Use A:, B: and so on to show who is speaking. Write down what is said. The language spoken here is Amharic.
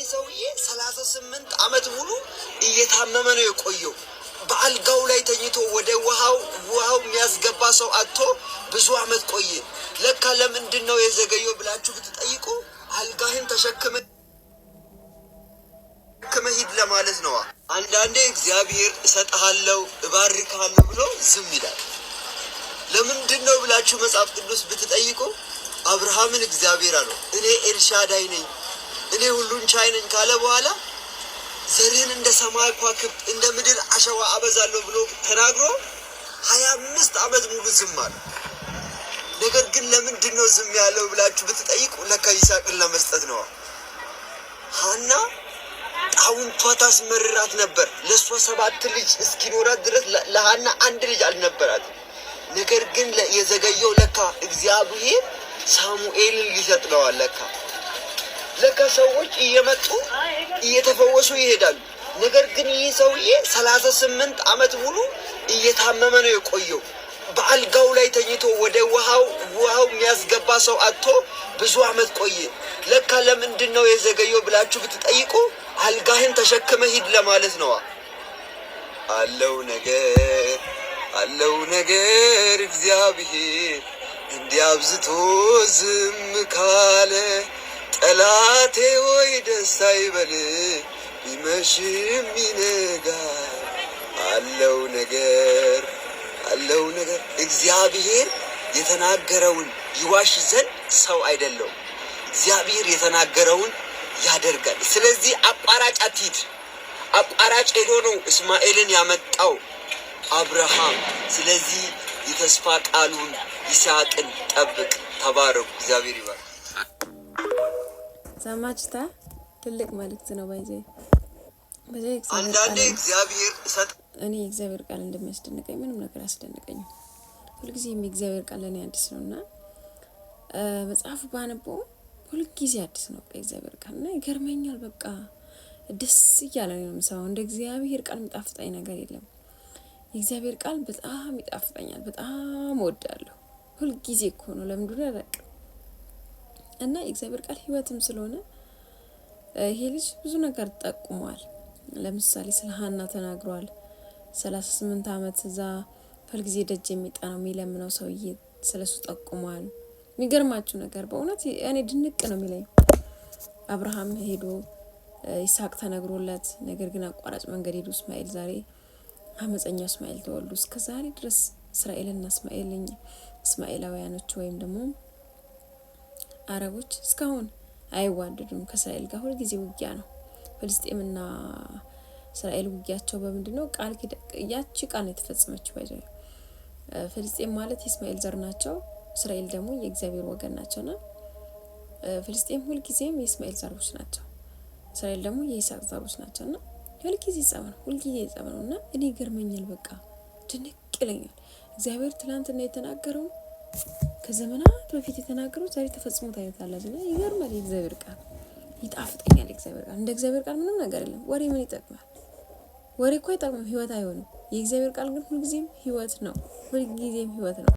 A: ሰውዬ 38 ዓመት ሙሉ እየታመመ ነው የቆየው። በአልጋው ላይ ተኝቶ ወደ ውሃው የሚያስገባ ሰው አጥቶ ብዙ ዓመት ቆየ። ለካ ለምንድን ነው የዘገየው ብላችሁ ብትጠይቁ አልጋህን ተሸክመ ሂድ ለማለት ነው። አንዳንዴ እግዚአብሔር እሰጥሃለሁ እባርካለሁ ብሎ ዝም ይላል። ለምንድን ነው ብላችሁ መጽሐፍ ቅዱስ ብትጠይቁ አብርሃምን እግዚአብሔር አለው እኔ ኤልሻዳይ ነኝ፣ እኔ ሁሉን ቻይ ነኝ ካለ በኋላ ዘርህን እንደ ሰማይ ከዋክብት እንደ ምድር አሸዋ አበዛለሁ ብሎ ተናግሮ 25 ዓመት ሙሉ ዝም አለ። ነገር ግን ለምንድን ነው ዝም ያለው ብላችሁ ብትጠይቁ ለካ ይስሐቅን ለመስጠት ነው። ሐና ጣውንቷ ታስመርራት ነበር። ለሷ 7 ልጅ እስኪኖራት ድረስ ለሐና 1 ልጅ አልነበራት። ነገር ግን የዘገየው ለካ እግዚአብሔር ሳሙኤልን ሊሰጥ ነው። ለካ ሰዎች እየመጡ እየተፈወሱ ይሄዳሉ። ነገር ግን ይህ ሰውዬ 38 ዓመት ሙሉ እየታመመ ነው የቆየው። በአልጋው ላይ ተኝቶ ወደ ውሃው የሚያስገባ ሰው አጥቶ ብዙ ዓመት ቆየ። ለካ ለምንድን ነው የዘገየው ብላችሁ ብትጠይቁ አልጋህን ተሸክመ ሂድ ለማለት ነው። አለው ነገር እግዚአብሔር እንዲያብዝቶ ዝም ካለ ጠላቴ ወይ ደስ አይበል ቢመሽም ይነጋል። አለው ነገር እግዚአብሔር የተናገረውን ይዋሽ ዘንድ ሰው አይደለም። እግዚአብሔር የተናገረውን ያደርጋል። ስለዚህ አቋራጭ አትሂድ። አቋራጭ ሄዶ ነው እስማኤልን ያመጣው አብርሃም። ስለዚህ የተስፋ ቃሉን ይስሐቅን ጠብቅ። ተባረኩ። እግዚአብሔር ይባርክ።
B: ሰማችታ ትልቅ መልእክት ነው።
A: አንዳንዴ እግዚአብሔር
B: እኔ እግዚአብሔር ቃል እንደሚያስደንቀኝ ምንም ነገር አስደንቀኝም። ሁልጊዜም የእግዚአብሔር ቃል ለእኔ አዲስ ነውና መጽሐፉ ባነበው ሁልጊዜ አዲስ ነው የእግዚአብሔር ቃል እና ይገርመኛል። በቃ ደስ እያለ ነው የምሰማው። እንደ እግዚአብሔር ቃል የሚጣፍጠኝ ነገር የለም። የእግዚአብሔር ቃል በጣም ይጣፍጠኛል። በጣም እወዳለሁ። ሁልጊዜ እኮ ነው ለምንድን ነው ያደረቅ እና የእግዚአብሔር ቃል ህይወትም ስለሆነ ይሄ ልጅ ብዙ ነገር ጠቁሟል። ለምሳሌ ስለ ሐና ተናግሯል። 38 ዓመት እዛ ሁልጊዜ ደጅ የሚጠናው የሚለምነው ሰውዬ ስለሱ ጠቁሟል። የሚገርማችሁ ነገር በእውነት እኔ ድንቅ ነው የሚለኝ አብርሃም ሄዶ ይስሐቅ ተነግሮለት፣ ነገር ግን አቋራጭ መንገድ ሄዶ እስማኤል ዛሬ አመፀኛው እስማኤል ተወልዶ እስከ ዛሬ ድረስ እስራኤልና እስማኤላውያኖች ወይም ደግሞ አረቦች እስካሁን አይዋደዱም። ከእስራኤል ጋር ሁልጊዜ ውጊያ ነው። ፍልስጤምና እስራኤል ውጊያቸው በምንድነው? ያቺ ቃል የተፈጸመችው ባይዘው ፍልስጤም ማለት የእስማኤል ዘር ናቸው። እስራኤል ደግሞ የእግዚአብሔር ወገን ናቸውና ፍልስጤም ሁልጊዜም የእስማኤል ዘሮች ናቸው። እስራኤል ደግሞ የይስሐቅ ዘሮች ናቸውና ሁልጊዜ ጸብ ነውና እኔ ገርመኛል። በቃ ድንቅ ይለኛል። እግዚአብሔር ትላንትና የተናገረው ከዘመናት በፊት የተናገረው ዛሬ ተፈጽሞ ታይታለና ይገርማል። የእግዚአብሔር ቃል ይጣፍጠኛል። የእግዚአብሔር ቃል እንደ እግዚአብሔር ቃል ምንም ነገር የለም። ወሬ ምን ይጠቅማል? ወሬ እኮ አይጠቅምም፣ ህይወት አይሆንም። የእግዚአብሔር ቃል ግን ሁልጊዜም ህይወት ነው።